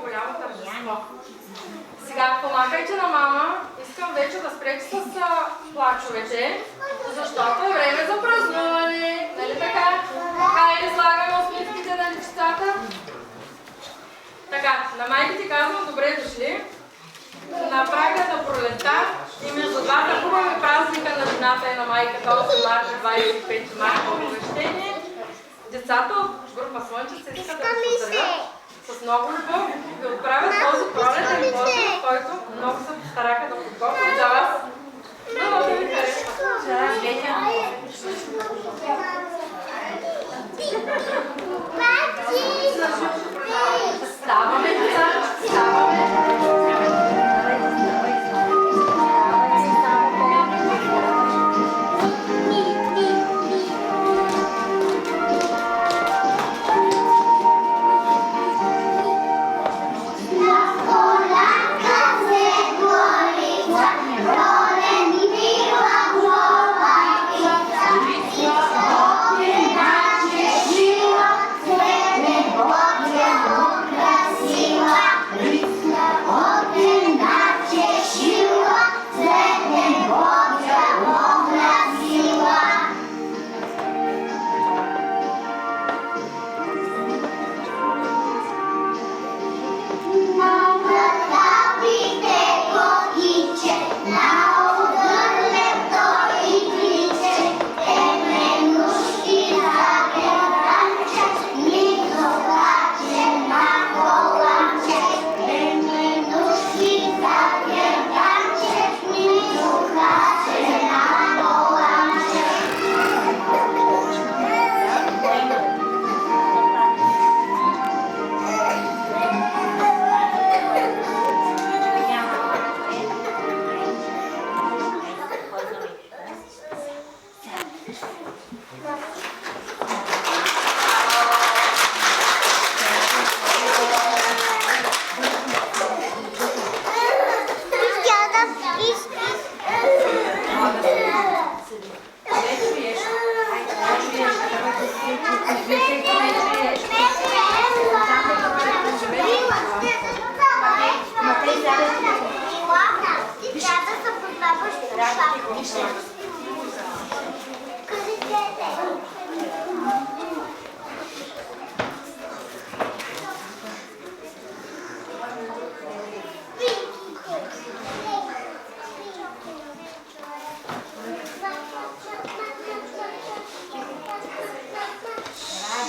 голямо тържество. Сега, помагайте на мама. Искам вече да спрете с плачовете, защото е време за празнуване. Нали така? Хайде, слагаме усмивките на личицата. Така, на майките казвам добре дошли. На прага на пролетта и между двата хубави празника на жената и на майката 8 марта и 25 марта обращение. Децата от група Слънчица искат да ви поздравят с много любов, да отправят този пролетен поздрав, който много се постараха да подготвят за вас. Много да ви харесва. Ставаме, деца, ставаме.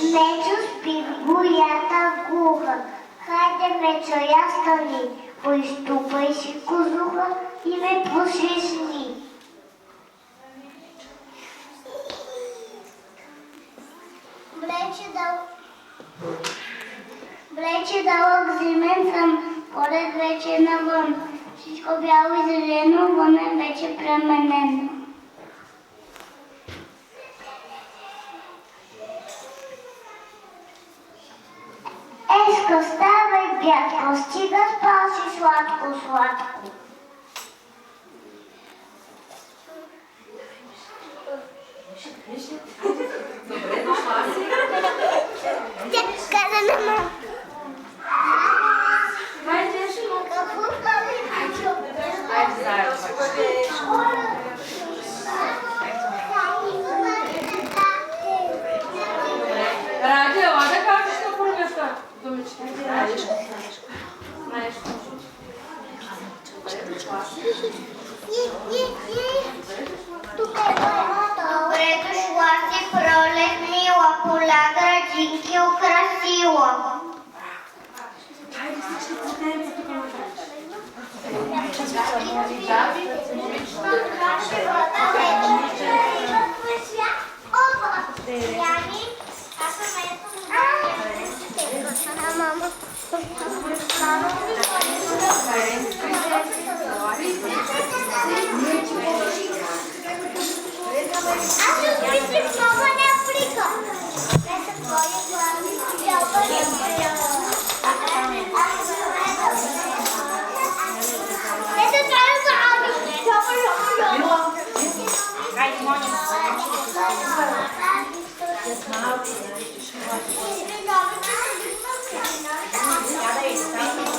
Мечо спи в боята глуха, хайде мечо я стани, поизтупай си козуха и ме посвисни. Влече дълъг зимен съм, полет вече навън, всичко бяло и зелено, вън е вече пременено. Еско, ставай, бятко, стига, спал си сладко, сладко. Добре дошла си. Каза на мама. Хайде, хайде заедно. Ради, ела да кажеш на пролетта. Думичка. Знаеш. Добре дошла си, пролет мила, поля градинки украсила. Хайде всички цветенца тук направиш. Мама. Yes,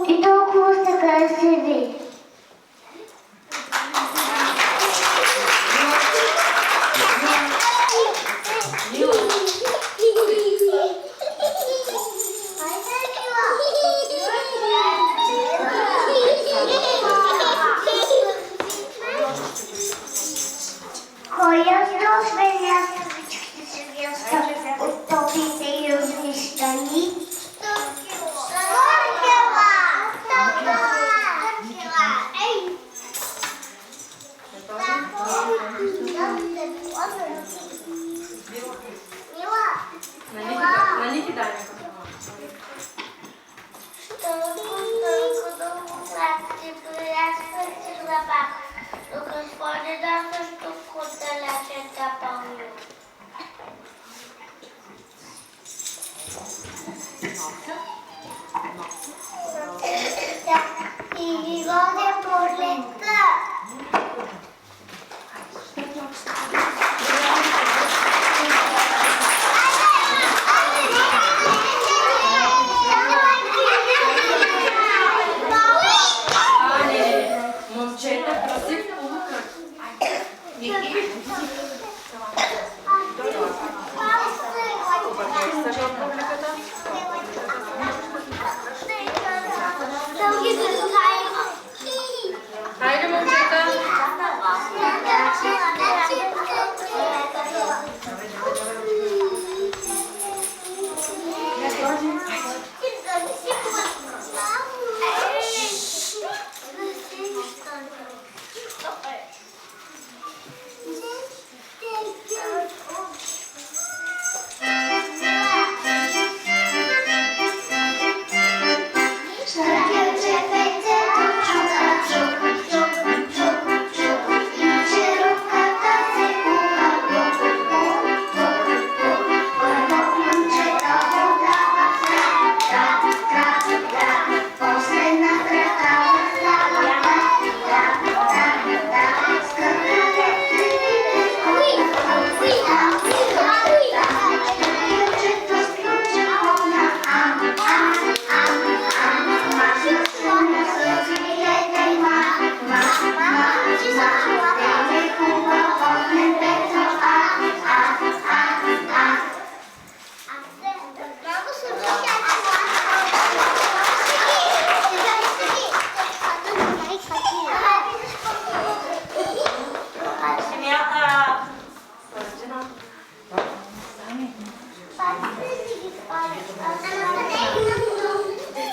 И толкова са красиви. Коя освен всичките се вяста от топите и размищани? На Ники дай. И водя по лета. Момчета, красив полукръг. Хайде, момчета!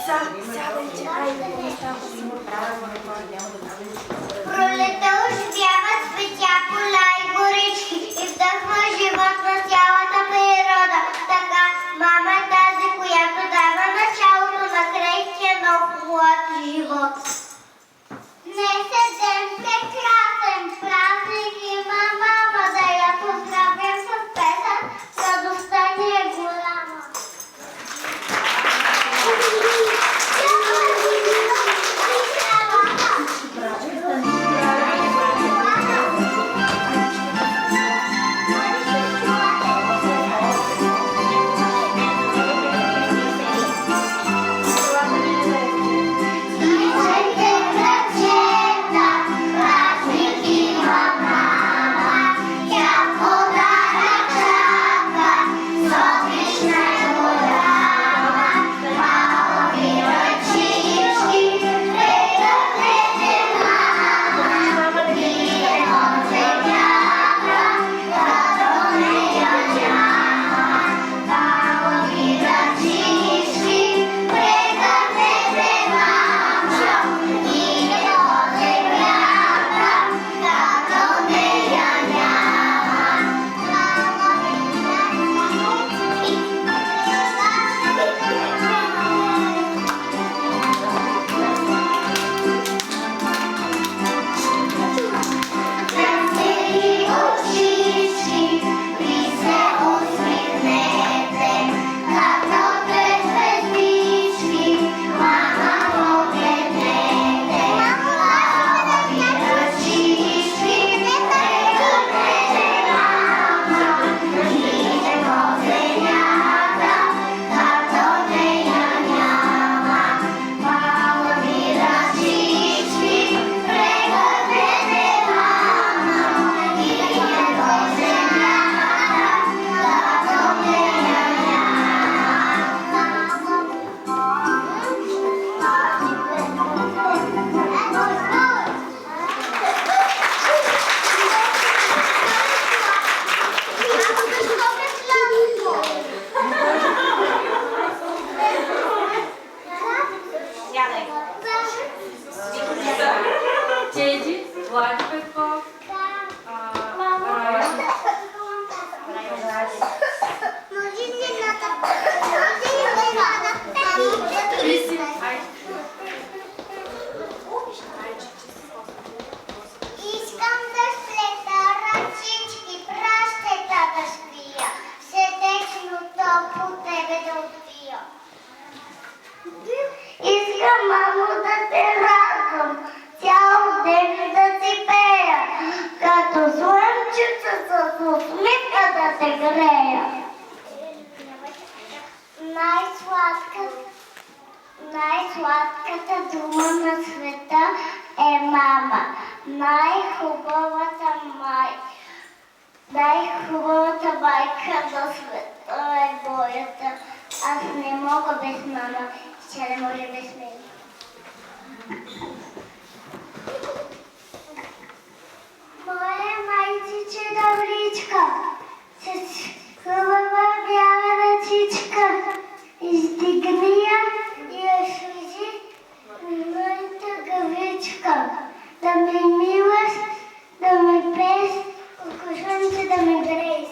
Сядайте, айде, Пролета оживява цветя, поля и горички и вдъхва живот на цялата природа. Така мама е тази, която дава началото на крехкия нов млад живот. Днес е ден прекрасен празник има мама, да я поздравям с песен, радостта ни е голяма. Чеди, Влади Петков, Криси, Искам да сплета ръчички, пращета да свия, сърдечното по тебе да отвия. Искам, мамо, да те радвам, цял ден да си пея, като слънчица с усмивка да те грея. Най-сладката дума на света е мама. Най-хубавата майка на света е моята. Аз не мога без мама, тя не може без мен. Моя майчиче добричка, с хубава бяла ръчичка, издигни я и я служи моята гъвичка. Да ме милаш, да ме пееш, окушвам се да ме грееш.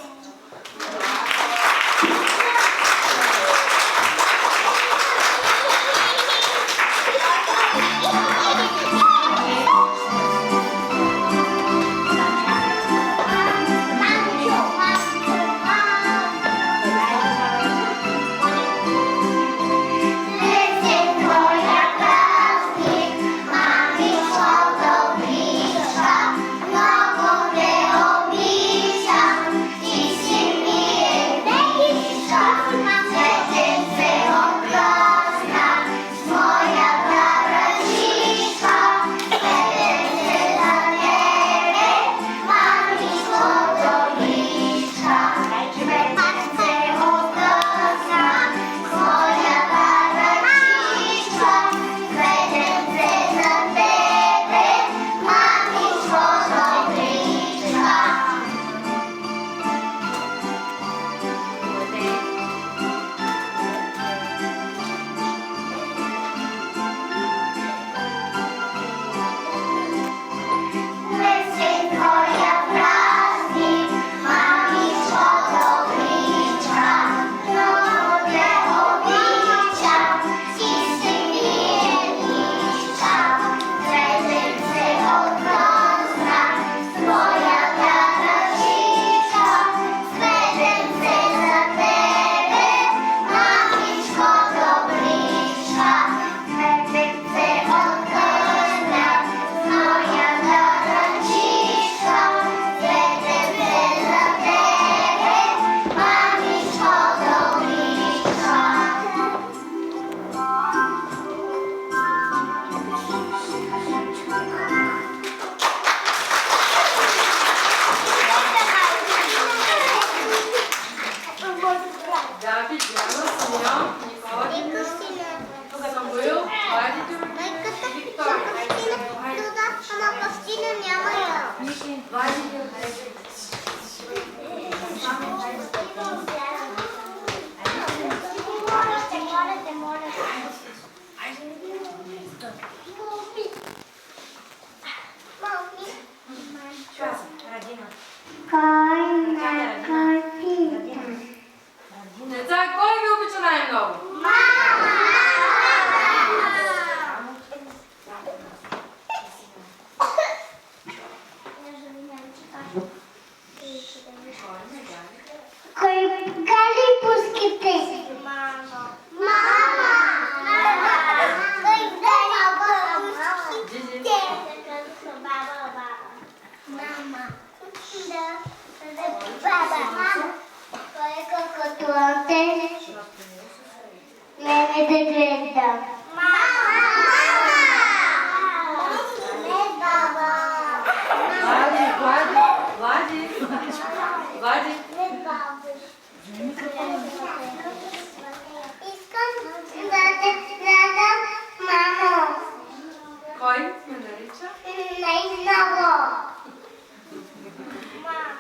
Кой на картина? Деца, кой ви обича най-много? Кой гали пуските? Мама. Кой гали пуските? Мама. Баба. Кой кокотуанте? Мене да гледа. Мама. Не баба. Влади. Искам да те гледам, мамо. Кой ме нарича? Най-много.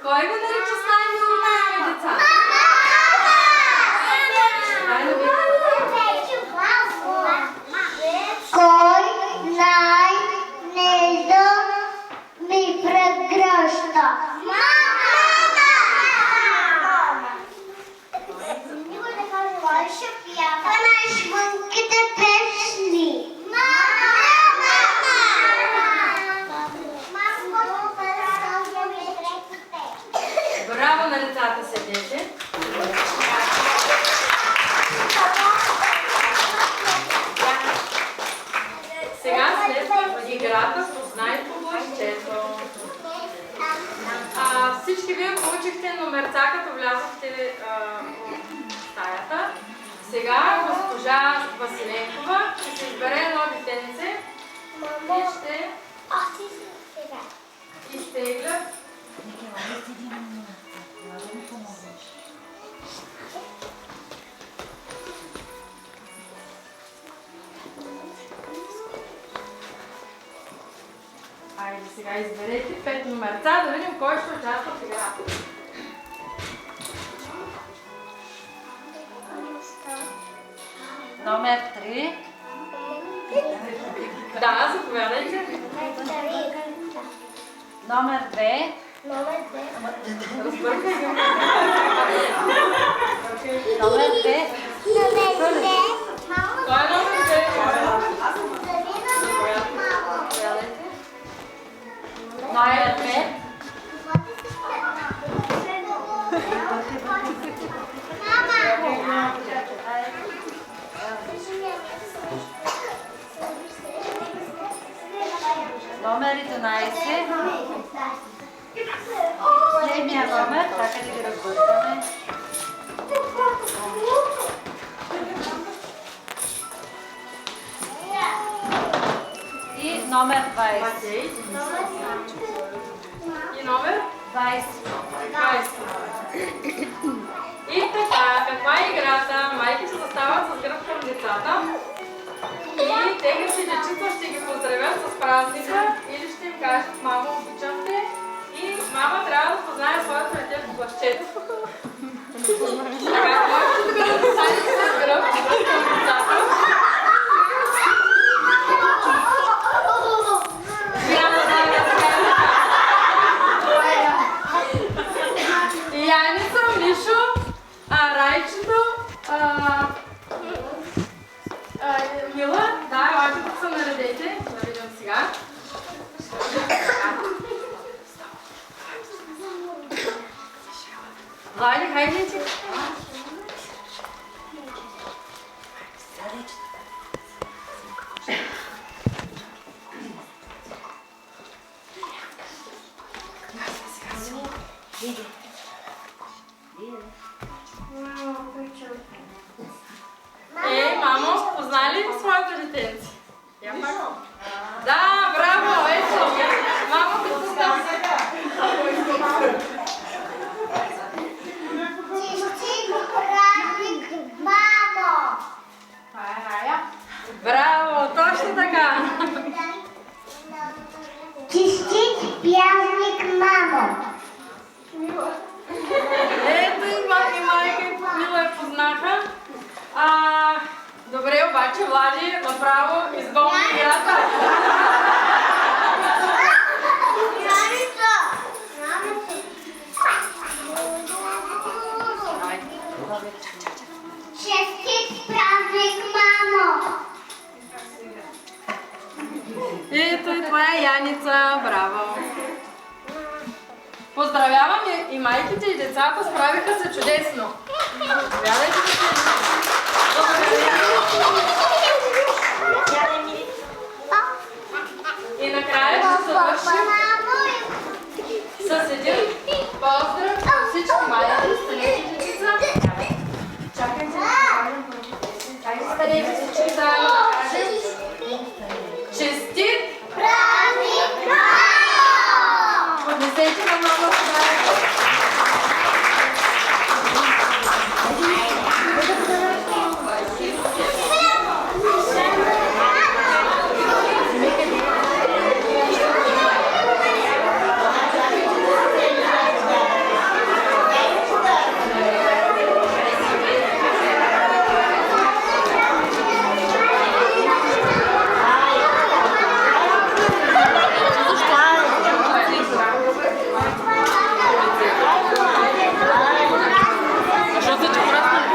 Кой ме нарича с най-милото име, деца? Кой най-нежно ми прегръща? Кой ще пява на швънките песни? Браво на децата, седете. Сега следва играта Познай по плащето. Всички вие получихте номерца, като влязохте в стаята. Сега госпожа Василенкова ще се избере едно детенце и ще изтегля. Айде сега изберете 5 номерца, да видим кой ще участва в играта. Номер 3. Да, заповядайте. Номер 2. Разбъркай го. Номер 2. Кой е номер 2? Номер 5. Номер 11. Последния номер, така да ги разбъркаме. И номер 20. И номер? 20. 20. И така, каква е играта? Майките застават с гръб към децата и техните дечица ще ги поздравят с празника или ще им кажат: мамо, обичам те, и мама трябва да познае своето дете по плащето. Така, можете да застанете с гръб към децата. Яница, Мишо, Райчето, Мила, да, елате тук се наредете, да видим сега. Влади, хайде ти. Мамо, позна ли своето детенце? Я пак. Да, браво, ето. Мамо, като става сега. Честит празник, мамо! Това е Рая. Браво, точно така. Честит празник, мамо! Ето и майка и Мила я познаха. Добре, обаче Влади направо изгонна играта Ето и това е Яница, браво! Поздравявам и майките и децата, справиха се чудесно! Заповядайте да се... И накрая ще завършим с един поздрав от всички майки, старите деца. Чакайте да кажем първо. Хайде старите всички заедно да кажем. Честит Празник! Поднесете на мама подарък. Democracia.